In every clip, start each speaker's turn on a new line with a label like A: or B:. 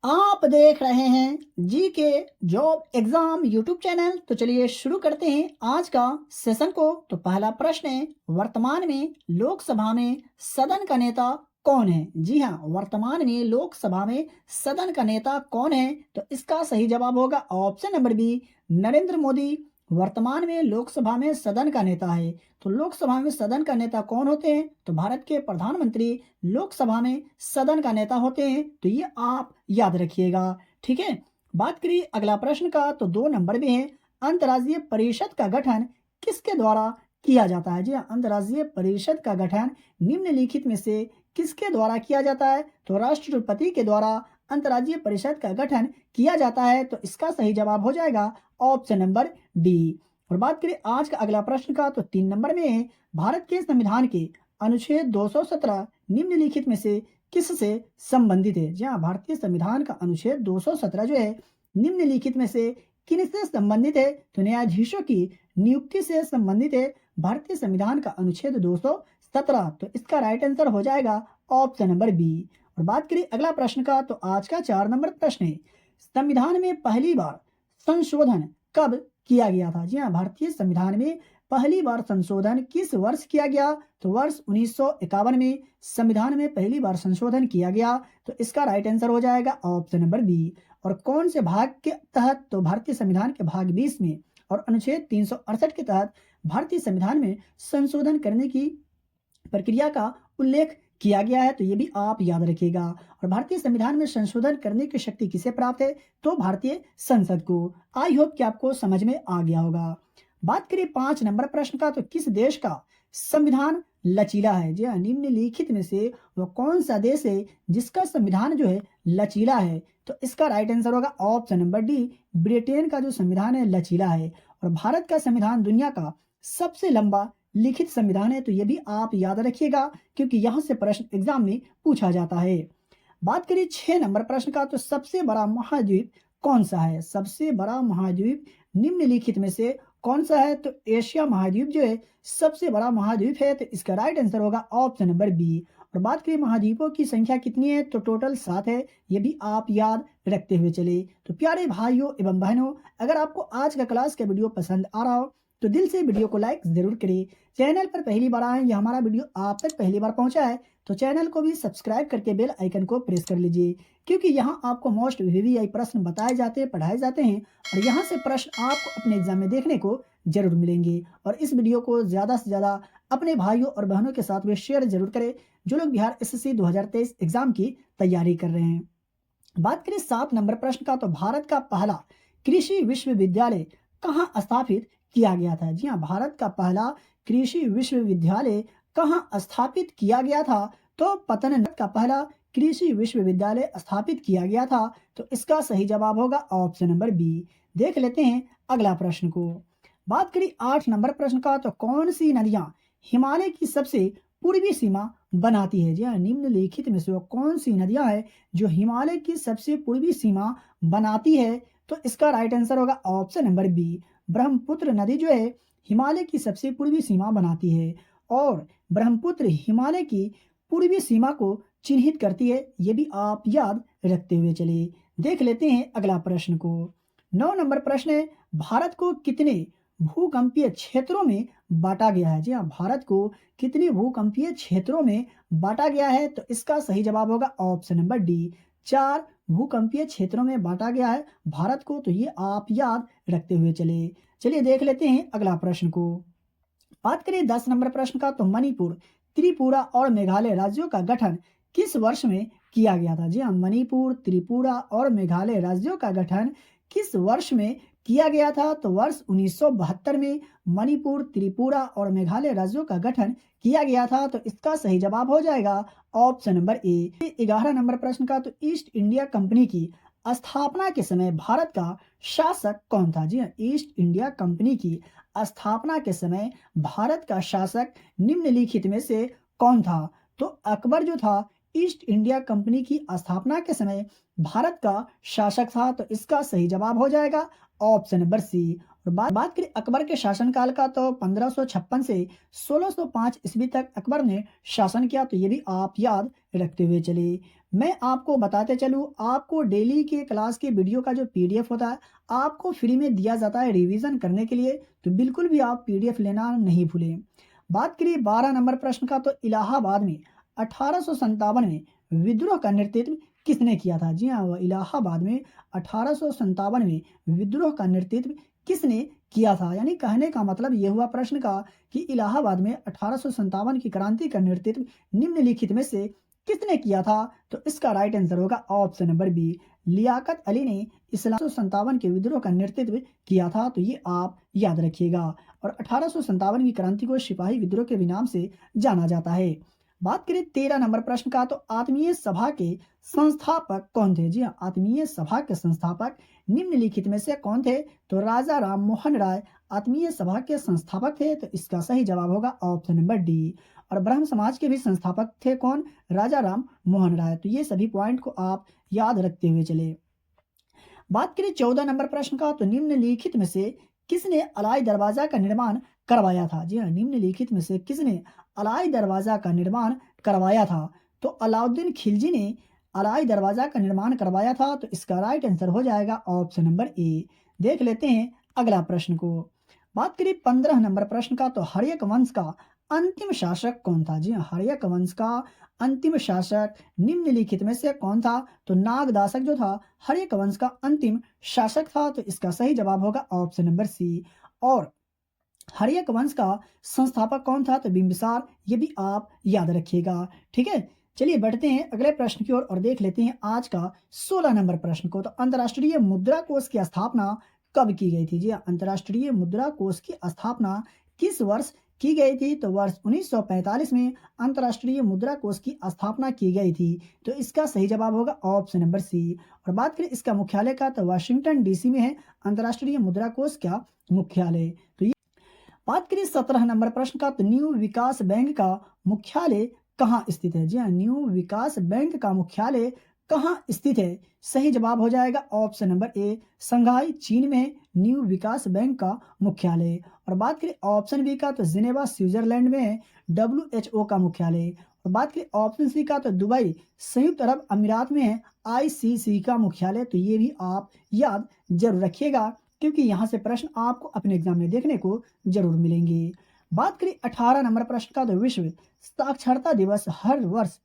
A: आप देख रहे हैं जी के जॉब एग्जाम यूट्यूब चैनल। तो चलिए शुरू करते हैं आज का सेशन को। तो पहला प्रश्न है, वर्तमान में लोकसभा में सदन का नेता कौन है? जी हाँ, वर्तमान में लोकसभा में सदन का नेता कौन है? तो इसका सही जवाब होगा option number B, Narendra Modi वर्तमान में लोकसभा में सदन का नेता है। तो लोकसभा में सदन का नेता कौन होते हैं? तो भारत के प्रधानमंत्री लोकसभा में सदन का नेता होते हैं। तो ये आप याद रखिएगा, ठीक है। बात करिए अगला प्रश्न का, तो 2 नंबर में है, अंतर्राज्यीय परिषद का गठन किसके द्वारा किया जाता है? जी हाँ, अंतर्राज्यीय परिषद का गठन निम्नलिखित में से किसके द्वारा किया जाता है? तो राष्ट्रपति के द्वारा अंतर्राज्यीय परिषद का गठन किया जाता है। तो इसका सही जवाब हो जाएगा ऑप्शन नंबर डी। और बात करें आज का अगला प्रश्न का, तो 3 नंबर में है, भारत के संविधान के अनुच्छेद 217 निम्नलिखित में से किससे संबंधित है? जी हाँ, भारतीय संविधान का अनुच्छेद 217 जो है निम्नलिखित में से किनसे संबंधित है? तो न्यायाधीशों की नियुक्ति से संबंधित है भारतीय संविधान का अनुच्छेद 217। तो इसका राइट आंसर हो जाएगा ऑप्शन नंबर बी। और बात करें अगला प्रश्न का, तो आज का 4 नंबर प्रश्न है, संविधान में पहली बार संशोधन कब किया गया था? जी हाँ, भारतीय संविधान में पहली बार संशोधन किस वर्ष किया गया? तो वर्ष 1951 में संविधान में पहली बार संशोधन किया गया। तो इसका राइट आंसर हो जाएगा ऑप्शन नंबर बी। और कौन से भाग के तहत? तो भारतीय संविधान के भाग 20 में और अनुच्छेद 368 के तहत भारतीय संविधान में संशोधन करने की प्रक्रिया का उल्लेख किया गया है। तो ये भी आप याद रखिएगा। और भारतीय संविधान में संशोधन करने की शक्ति किसे प्राप्त है? तो भारतीय संसद को। आई होप कि आपको समझ में आ गया होगा। बात करें 5 नंबर प्रश्न का, तो किस देश का संविधान लचीला है? जी हाँ, निम्नलिखित में से वो कौन सा देश है जिसका संविधान जो है लचीला है? तो इसका राइट आंसर होगा ऑप्शन नंबर डी, ब्रिटेन का जो संविधान है लचीला है। और भारत का संविधान दुनिया का सबसे लंबा लिखित संविधान है। तो ये भी आप याद रखिएगा क्योंकि यहाँ से प्रश्न एग्जाम में पूछा जाता है। बात करें 6 नंबर प्रश्न का, तो सबसे बड़ा महाद्वीप कौन सा है? सबसे बड़ा महाद्वीप निम्नलिखित में से कौन सा है? तो एशिया महाद्वीप जो है सबसे बड़ा महाद्वीप है। तो इसका राइट आंसर होगा ऑप्शन नंबर बी। और बात करें महाद्वीपों की संख्या कितनी है? तो टोटल 7 है। ये भी आप याद रखते हुए चले। तो प्यारे भाइयों एवं बहनों, अगर आपको आज का क्लास का वीडियो पसंद आ रहा हो तो दिल से वीडियो को लाइक जरूर करिए। चैनल पर पहली बार आए या हमारा वीडियो आप तक पहली बार पहुंचा है तो चैनल को भी सब्सक्राइब करके बेल आइकन को प्रेस कर लीजिए, क्योंकि यहाँ आपको मोस्ट वीवीआई प्रश्न बताए जाते हैं, पढ़ाए जाते हैं और यहाँ से प्रश्न आपको अपने एग्जाम में देखने को जरूर मिलेंगे। और इस वीडियो को ज़्यादा से ज़्यादा अपने भाइयों और बहनों के साथ में शेयर जरूर करें जो लोग बिहार एसएससी 2023 एग्जाम की तैयारी कर रहे हैं। बात करें 7 नंबर प्रश्न का, तो भारत का पहला कृषि विश्वविद्यालय कहाँ स्थापित किया गया था? जी हाँ, भारत का पहला कृषि विश्वविद्यालय कहाँ स्थापित किया गया था? तो पतन का पहला कृषि विश्वविद्यालय स्थापित किया गया था। तो इसका सही जवाब होगा ऑप्शन नंबर बी। देख लेते हैं अगला प्रश्न को। बात करें 8 नंबर प्रश्न का, तो कौन सी नदियां हिमालय की सबसे पूर्वी सीमा बनाती है? जी हाँ, निम्नलिखित में से वो कौन सी नदियां है जो हिमालय की सबसे पूर्वी सीमा बनाती है? तो इसका राइट आंसर होगा ऑप्शन नंबर बी। ब्रह्मपुत्र नदी जो है हिमालय की सबसे पूर्वी सीमा बनाती है और ब्रह्मपुत्र हिमालय की पूर्वी सीमा को चिन्हित करती है। ये भी आप याद रखते हुए चलिए। देख लेते हैं अगला प्रश्न को। 9 नंबर प्रश्न है, भारत को कितने भूकंपीय क्षेत्रों में बांटा गया है? जी हाँ, भारत को कितने भूकंपीय क्षेत्रों में बांटा गया है? तो इसका सही जवाब होगा ऑप्शन नंबर डी, 4 भूकंपीय क्षेत्रों में बांटा गया है भारत को। तो ये आप याद रखते हुए चले। चलिए देख लेते हैं अगला प्रश्न को। बात करें 10 नंबर प्रश्न का, तो मणिपुर, त्रिपुरा और मेघालय राज्यों का गठन किस वर्ष में किया गया था? जी हाँ, मणिपुर, त्रिपुरा और मेघालय राज्यों का गठन किस वर्ष में किया गया था? तो वर्ष 1972 में मणिपुर, त्रिपुरा और मेघालय राज्यों का गठन किया गया था। तो इसका सही जवाब हो जाएगा ऑप्शन नंबर ए। 11 नंबर प्रश्न का, तो ईस्ट इंडिया कंपनी की स्थापना के समय भारत का शासक कौन था? जी हाँ, ईस्ट इंडिया कंपनी की स्थापना के समय भारत का शासक निम्नलिखित में से कौन था? तो अकबर जो था ईस्ट इंडिया कंपनी की स्थापना के समय भारत का शासक था। तो इसका सही जवाब हो जाएगा ऑप्शन नंबर सी। और बात करें अकबर के शासनकाल का तो 1556 से 1605 ईस्वी तक अकबर ने शासन किया, तो ये भी आप याद रखते हुए चले। मैं आपको बताते चलूँ, आपको डेली के क्लास के वीडियो का जो पीडीएफ होता है आपको फ्री में दिया जाता है रिवीजन करने के लिए, तो बिल्कुल भी आप पीडीएफ लेना नहीं भूलें। बात करिए 12 नंबर प्रश्न का, तो इलाहाबाद में 1857 में विद्रोह का नेतृत्व किसने किया था? जी हाँ, वह इलाहाबाद में 1857 में विद्रोह का नेतृत्व किसने किया था? यानी कहने का मतलब ये हुआ प्रश्न का कि इलाहाबाद में 1857 की क्रांति का नेतृत्व निम्नलिखित में से किसने किया था? तो इसका राइट आंसर होगा option number B, Liaquat Ali ने 1857 के विद्रोह का नेतृत्व किया था, तो ये आप याद रखिएगा। और 1857 की क्रांति को सिपाही विद्रोह के भी नाम से जाना जाता है। बात करें 13 नंबर प्रश्न का, तो आत्मीय सभा के संस्थापक कौन थे? जी हाँ, आत्मीय सभा के संस्थापक निम्नलिखित में से कौन थे? तो राजा राम मोहन राय आत्मीय सभा के संस्थापक थे, तो इसका सही जवाब होगा ऑप्शन नंबर डी। और ब्रह्म समाज के भी संस्थापक थे कौन? राजा राम मोहन राय। तो ये सभी पॉइंट को आप याद रखते हुए चले। बात करें 14 नंबर प्रश्न का, तो निम्नलिखित में से किसने अलाई दरवाजा का निर्माण करवाया था? जी हाँ, निम्नलिखित में से किसने अलाई दरवाजा का निर्माण करवाया था? तो अलाउद्दीन खिलजी ने अलाई दरवाजा का निर्माण करवाया था, तो इसका राइट आंसर हो जाएगा ऑप्शन नंबर ए। देख लेते हैं अगला प्रश्न को। बात करें 15 नंबर प्रश्न का, तो हर्यक वंश का अंतिम शासक कौन था? जी हाँ, हर्यक वंश का अंतिम शासक निम्नलिखित में से कौन था? तो नागदासक जो था हर्यक वंश का अंतिम शासक था, तो इसका सही जवाब होगा ऑप्शन नंबर सी। और हर्यक वंश का संस्थापक कौन था? तो बिंबिसार, ये भी आप याद रखिएगा। ठीक है, चलिए बढ़ते हैं अगले प्रश्न की ओर और देख लेते हैं आज का 16 नंबर प्रश्न को। तो अंतर्राष्ट्रीय मुद्रा कोष की स्थापना कब की गई थी? जी हाँ, अंतर्राष्ट्रीय मुद्रा कोष की स्थापना किस वर्ष की गई थी? तो वर्ष 1945 में अंतर्राष्ट्रीय मुद्रा कोष की स्थापना की गई थी, तो इसका सही जवाब होगा ऑप्शन नंबर सी। और बात करें इसका मुख्यालय का, तो वाशिंगटन डीसी में है अंतर्राष्ट्रीय मुद्रा कोष का मुख्यालय। तो बात करें 17 नंबर प्रश्न का, तो न्यू विकास बैंक का मुख्यालय कहाँ स्थित है? जी हाँ, न्यू विकास बैंक का मुख्यालय कहाँ स्थित है? सही जवाब हो जाएगा ऑप्शन नंबर ए, शंघाई चीन में न्यू विकास बैंक का मुख्यालय। और बात करें ऑप्शन बी का, तो जिनेवा स्विट्जरलैंड में है WHO का मुख्यालय। और बात करें ऑप्शन सी का, तो दुबई संयुक्त अरब अमीरात में है ICC का मुख्यालय। तो ये भी आप याद जरूर रखिएगा, क्योंकि यहाँ से प्रश्न आपको अपने एग्जाम में देखने को जरूर मिलेंगे। बात करें 18 नंबर प्रश्न का, तो विश्व साक्षरता दिवस हर वर्ष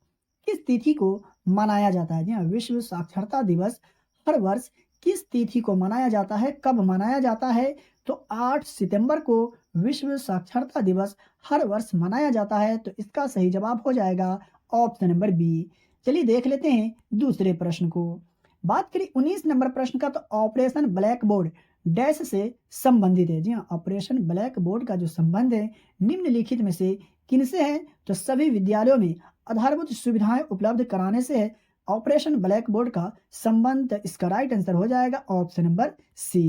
A: किस तिथि को मनाया जाता है? जी हाँ, विश्व साक्षरता दिवस हर वर्ष किस तिथि को मनाया जाता है? कब मनाया जाता है? तो 8 सितंबर को विश्व साक्षरता दिवस हर वर्ष मनाया जाता है, तो इसका सही जवाब हो जाएगा ऑप्शन नंबर बी। चलिए देख लेते हैं दूसरे प्रश्न को। बात करें 19 नंबर प्रश्न का, तो ऑपरेशन ब्लैक बोर्ड डैश से संबंधित है। जी हाँ, ऑपरेशन ब्लैक बोर्ड का जो संबंध है निम्नलिखित में से किनसे है? तो सभी विद्यालयों में आधारभूत सुविधाएं उपलब्ध कराने से है ऑपरेशन ब्लैक बोर्ड का संबंध। इसका राइट आंसर हो जाएगा ऑप्शन नंबर सी।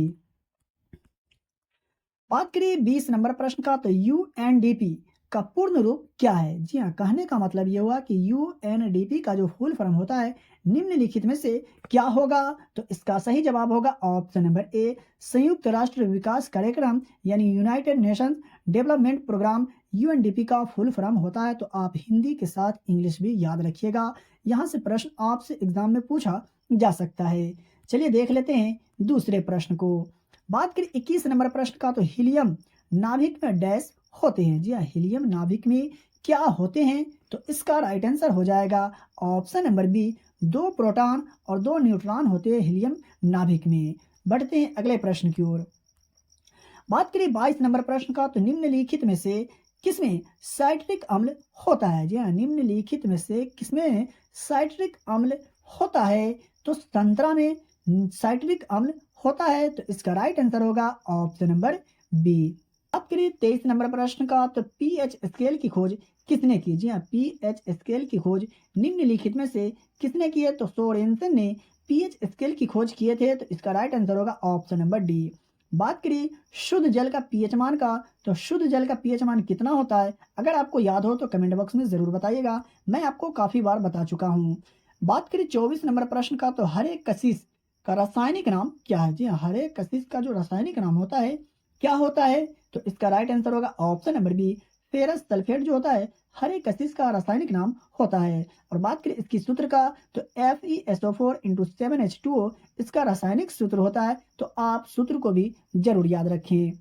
A: बात करिए 20 नंबर प्रश्न का, तो UNDP का पूर्ण रूप क्या है? जी हाँ, कहने का मतलब ये हुआ कि UNDP का जो फुल फॉर्म होता है निम्नलिखित में से क्या होगा? तो इसका सही जवाब होगा ऑप्शन नंबर ए, संयुक्त राष्ट्र विकास कार्यक्रम यानी United Nations Development Programme. UNDP का फुल फॉर्म होता है, तो आप हिंदी के साथ इंग्लिश भी याद रखिएगा, यहाँ से प्रश्न आपसे एग्जाम में पूछा जा सकता है। चलिए देख लेते हैं दूसरे प्रश्न को। बात करें 21 नंबर प्रश्न का, तो हीलियम नाभिक में डैश होते हैं? जी हाँ, हीलियम नाभिक में क्या होते हैं? तो इसका राइट आंसर हो जाएगा ऑप्शन नंबर बी, 2 प्रोटॉन और 2 न्यूट्रॉन होते हैं हीलियम नाभिक में। बढ़ते हैं अगले प्रश्न की ओर। बात करें 22 नंबर प्रश्न का, तो निम्नलिखित में से किसमें साइट्रिक अम्ल होता है? जी हाँ, निम्नलिखित में से किसमें साइट्रिक अम्ल होता है? तो संतरा में साइट्रिक अम्ल होता है, तो इसका राइट आंसर होगा ऑप्शन नंबर बी। बात करिए 23 नंबर प्रश्न का, तो पीएच स्केल की खोज किसने की? जी हाँ, पीएच स्केल की खोज निम्नलिखित में से किसने की है? तो सोरेनसन ने पीएच स्केल की खोज किए थे, तो इसका राइट आंसर होगा ऑप्शन नंबर डी। बात करिए शुद्ध जल का पीएच मान का, तो शुद्ध जल का पीएच मान कितना होता है? अगर आपको याद हो तो कमेंट बॉक्स में जरूर बताइएगा, मैं आपको काफी बार बता चुका हूँ। बात करिए 24 नंबर प्रश्न का, तो हरे कशिश का रासायनिक नाम क्या है? जी हाँ, हरे कशिश का जो रासायनिक नाम होता है क्या होता है? तो इसका राइट आंसर होगा option number B, ferrous sulphate जो होता है हरे कशिश का रासायनिक नाम होता है। और बात करें इसकी सूत्र का, तो FeSO4 × 7H2O इसका रासायनिक सूत्र होता है, तो आप सूत्र को भी जरूर याद रखें।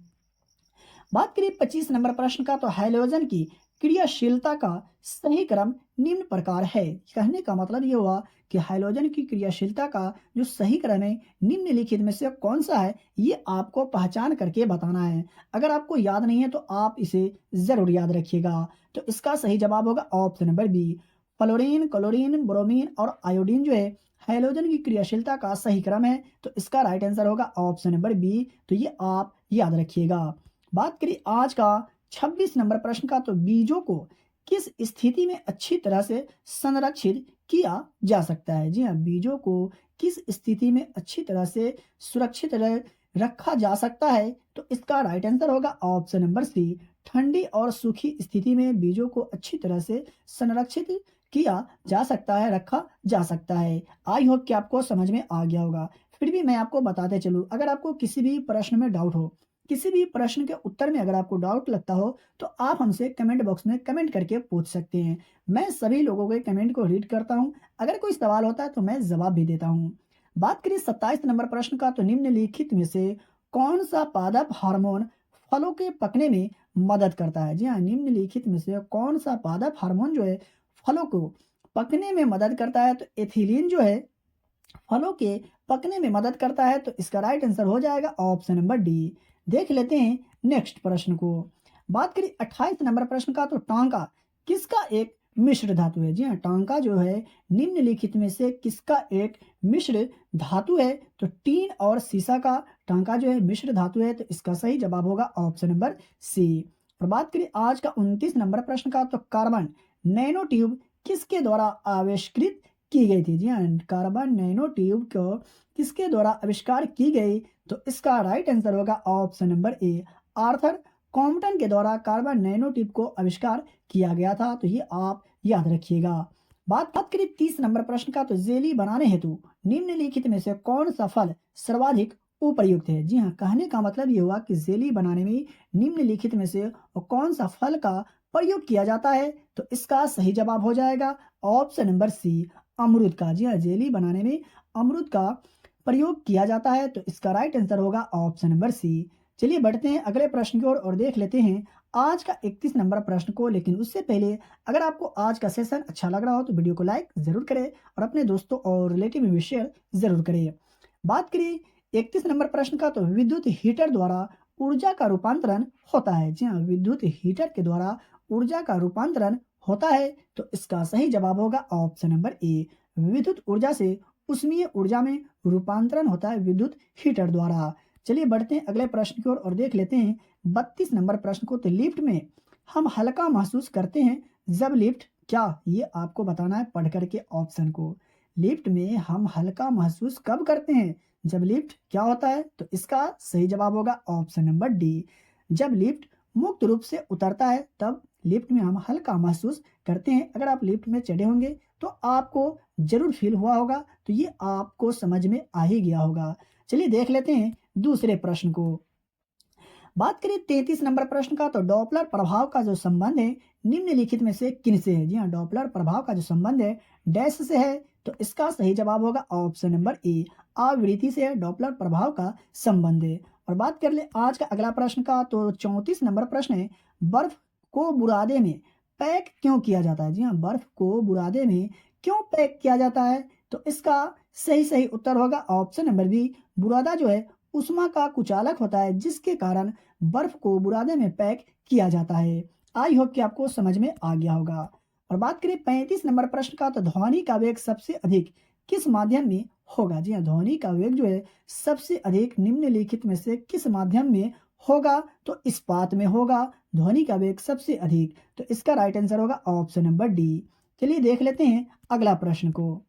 A: बात करें 25 नंबर प्रश्न का, तो हाइड्रोजन की क्रियाशीलता का सही क्रम निम्न प्रकार है। कहने का मतलब ये हुआ कि हाइड्रोजन की क्रियाशीलता का जो सही क्रम है निम्नलिखित में से कौन सा है, ये आपको पहचान करके बताना है। अगर आपको याद नहीं है तो आप इसे जरूर याद रखिएगा। तो इसका सही जवाब होगा option number B, fluorine, chlorine, bromine और आयोडीन जो है हाइड्रोजन की क्रियाशीलता का सही क्रम है, तो इसका राइट आंसर होगा ऑप्शन नंबर बी। तो ये आप याद रखिएगा। बात करें आज का 26 नंबर प्रश्न का, तो बीजों को किस स्थिति में अच्छी तरह से संरक्षित किया जा सकता है? जी हाँ, बीजों को किस स्थिति में अच्छी तरह से सुरक्षित रखा जा सकता है, तो इसका राइट आंसर होगा ऑप्शन नंबर सी, ठंडी और सूखी स्थिति में बीजों को अच्छी तरह से संरक्षित किया जा सकता है, रखा जा सकता है। आई होप कि आपको समझ में आ गया होगा। फिर भी मैं आपको बताते चलूँ, अगर आपको किसी भी प्रश्न में डाउट हो, किसी भी प्रश्न के उत्तर में अगर आपको डाउट लगता हो, तो आप हमसे कमेंट बॉक्स में कमेंट करके पूछ सकते हैं। मैं सभी लोगों के कमेंट को रीड करता हूं। अगर कोई सवाल होता है तो मैं जवाब भी देता हूं। बात करें 27 नंबर प्रश्न का, तो निम्नलिखित में से कौन सा पादप हार्मोन फलों के पकने में मदद करता है? जी हाँ, निम्नलिखित में से कौन सा पादप हार्मोन जो है फलों को पकने में मदद करता है? तो एथिलीन जो है फलों के पकने में मदद करता है, तो इसका राइट आंसर हो जाएगा ऑप्शन नंबर डी। देख लेते हैं नेक्स्ट प्रश्न को। बात करें 28 नंबर प्रश्न का, तो टांका किसका एक मिश्र धातु है? जी हाँ, टांका जो है निम्नलिखित में से किसका एक मिश्र धातु है? तो टीन और सीसा का टांका जो है मिश्र धातु है, तो इसका सही जवाब होगा ऑप्शन नंबर सी। और बात करें आज का 29 नंबर प्रश्न का, तो कार्बन नैनो ट्यूब किसके द्वारा आविष्कृत की गई थी? जी हाँ, कार्बन नैनो ट्यूब को किसके द्वारा आविष्कार की गई? तो इसका राइट आंसर होगा option number A, Arthur Compton के द्वारा कार्बन नैनो ट्यूब को आविष्कार किया गया था, तो ये आप याद रखिएगा। बात करें 30 नंबर प्रश्न का, तो जेली बनाने हेतु निम्नलिखित में से कौन सा फल सर्वाधिक उपयुक्त है? जी हाँ, कहने का मतलब ये हुआ कि जेली बनाने में निम्नलिखित में से कौन सा फल का प्रयोग किया जाता है? तो इसका सही जवाब हो जाएगा ऑप्शन नंबर सी, अमरूद का। जी हाँ, जेली बनाने में अमरूद का प्रयोग किया जाता है, तो इसका राइट आंसर होगा ऑप्शन नंबर सी। चलिए बढ़ते हैं अगले प्रश्न की ओर और देख लेते हैं आज का 31 नंबर प्रश्न को। लेकिन उससे पहले अगर आपको आज का सेशन अच्छा लग रहा हो तो वीडियो को लाइक जरूर करें और अपने दोस्तों और रिलेटिव में भी शेयर जरूर करें। बात करें 31 नंबर प्रश्न का, तो विद्युत हीटर द्वारा ऊर्जा का रूपांतरण होता है। जी हाँ, विद्युत हीटर के द्वारा ऊर्जा का रूपांतरण होता है, तो इसका सही जवाब होगा ऑप्शन नंबर ए, विद्युत ऊर्जा से उष्मीय ऊर्जा में रूपांतरण होता है विद्युत हीटर द्वारा। चलिए बढ़ते हैं अगले प्रश्न की ओर और देख लेते हैं 32 नंबर प्रश्न को। तो लिफ्ट में हम हल्का महसूस करते हैं जब लिफ्ट क्या, ये आपको बताना है पढ़ करके ऑप्शन को। लिफ्ट में हम हल्का महसूस कब करते हैं? जब लिफ्ट क्या होता है? तो इसका सही जवाब होगा ऑप्शन नंबर डी, जब लिफ्ट मुक्त रूप से उतरता है तब लिफ्ट में हम हल्का महसूस करते हैं। अगर आप लिफ्ट में चढ़े होंगे तो आपको जरूर फील हुआ होगा, तो ये आपको समझ में आ ही गया होगा। चलिए देख लेते हैं दूसरे प्रश्न को। बात करें 33 नंबर प्रश्न का, तो डॉपलर प्रभाव का जो संबंध है निम्नलिखित में से किन से है? जी हाँ, डॉपलर प्रभाव का जो संबंध है डैश से है, तो इसका सही जवाब होगा ऑप्शन नंबर ए, आवृत्ति से डॉपलर प्रभाव का संबंध है। और बात कर ले आज का अगला प्रश्न का, तो 34 नंबर प्रश्न है, बर्फ को बुरादे में पैक क्यों किया जाता है? जी हाँ, बर्फ को बुरादे में क्यों पैक किया जाता है? तो इसका सही उत्तर होगा ऑप्शन नंबर बी, बुरादा जो है उष्मा का कुचालक होता है, जिसके कारण बर्फ को बुरादे में पैक किया जाता है। आई होप कि आपको समझ में आ गया होगा। और बात करें 35 नंबर प्रश्न का, तो ध्वनि का वेग सबसे अधिक किस माध्यम में होगा? जी हाँ, ध्वनि का वेग जो है सबसे अधिक निम्नलिखित में से किस माध्यम में होगा? तो इस्पात में होगा ध्वनि का वेग सबसे अधिक, तो इसका राइट आंसर होगा ऑप्शन नंबर डी। चलिए देख लेते हैं अगला प्रश्न को।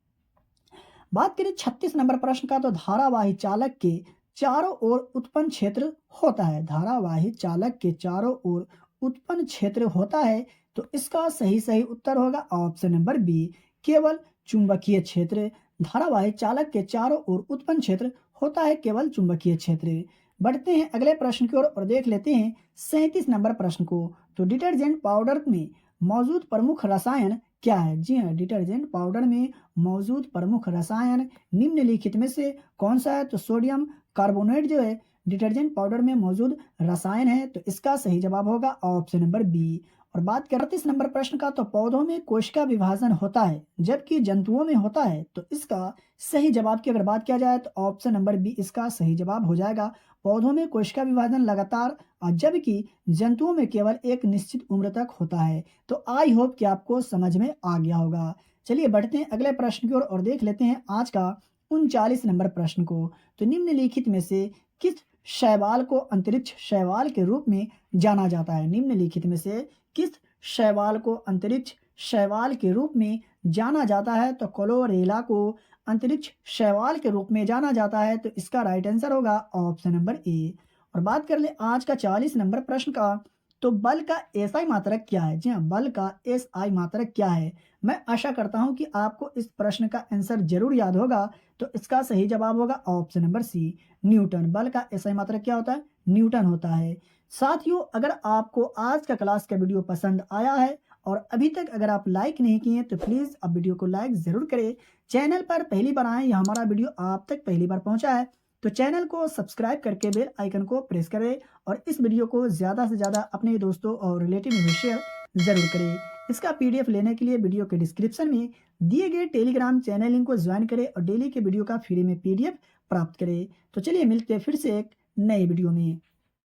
A: बात करें 36 नंबर प्रश्न का, तो धारावाही चालक के चारों ओर उत्पन्न क्षेत्र होता है। धारावाही चालक के चारों ओर उत्पन्न क्षेत्र होता है, तो इसका सही उत्तर होगा ऑप्शन नंबर बी, केवल चुंबकीय क्षेत्र। धारावाही चालक के चारों ओर उत्पन्न क्षेत्र होता है केवल चुंबकीय क्षेत्र। बढ़ते हैं अगले प्रश्न की ओर और देख लेते हैं 37 नंबर प्रश्न को। तो डिटर्जेंट पाउडर में मौजूद प्रमुख रसायन क्या है? जी हाँ, डिटर्जेंट पाउडर में मौजूद प्रमुख रसायन निम्नलिखित में से कौन सा है? तो सोडियम कार्बोनेट जो है डिटर्जेंट पाउडर में मौजूद रसायन है, तो इसका सही जवाब होगा ऑप्शन नंबर बी। और बात करें 38 नंबर प्रश्न का, तो पौधों में कोशिका विभाजन होता है जबकि जंतुओं में होता है, तो इसका सही जवाब की अगर बात किया जाए तो ऑप्शन नंबर बी इसका सही जवाब हो जाएगा। पौधों में कोशिका विभाजन लगातार और जबकि जंतुओं में केवल एक निश्चित उम्र तक होता है। तो आई होप कि आपको समझ में आ गया होगा। चलिए बढ़ते हैं अगले प्रश्न की ओर और देख लेते हैं आज का 39 नंबर प्रश्न को। तो निम्नलिखित में से किस शैवाल को अंतरिक्ष शैवाल के रूप में जाना जाता है? निम्नलिखित में से किस शैवाल को अंतरिक्ष शैवाल के रूप में जाना जाता है? तो क्लोरेला को अंतरिक्ष शैवाल के रूप में जाना जाता है, तो इसका राइट आंसर होगा ऑप्शन नंबर ए। और बात कर ले आज का 40 नंबर प्रश्न का, तो बल का एसआई मात्रक क्या है? जी हाँ, बल का एसआई मात्रक क्या है? मैं आशा करता हूं कि आपको इस प्रश्न का आंसर जरूर याद होगा, तो इसका सही जवाब होगा ऑप्शन नंबर सी, न्यूटन। बल का एसआई मात्रक क्या होता है? न्यूटन होता है। साथियों, अगर आपको आज का क्लास का वीडियो पसंद आया है और अभी तक अगर आप लाइक नहीं किए तो प्लीज़ अब वीडियो को लाइक ज़रूर करें। चैनल पर पहली बार आए या हमारा वीडियो आप तक पहली बार पहुंचा है तो चैनल को सब्सक्राइब करके बेल आइकन को प्रेस करें और इस वीडियो को ज़्यादा से ज़्यादा अपने दोस्तों और रिलेटिव में शेयर ज़रूर करें। इसका पीडीएफ लेने के लिए वीडियो के डिस्क्रिप्शन में दिए गए टेलीग्राम चैनल लिंक को ज्वाइन करें और डेली के वीडियो का फ्री में पीडीएफ प्राप्त करें। तो चलिए मिलते हैं फिर से एक नए वीडियो में।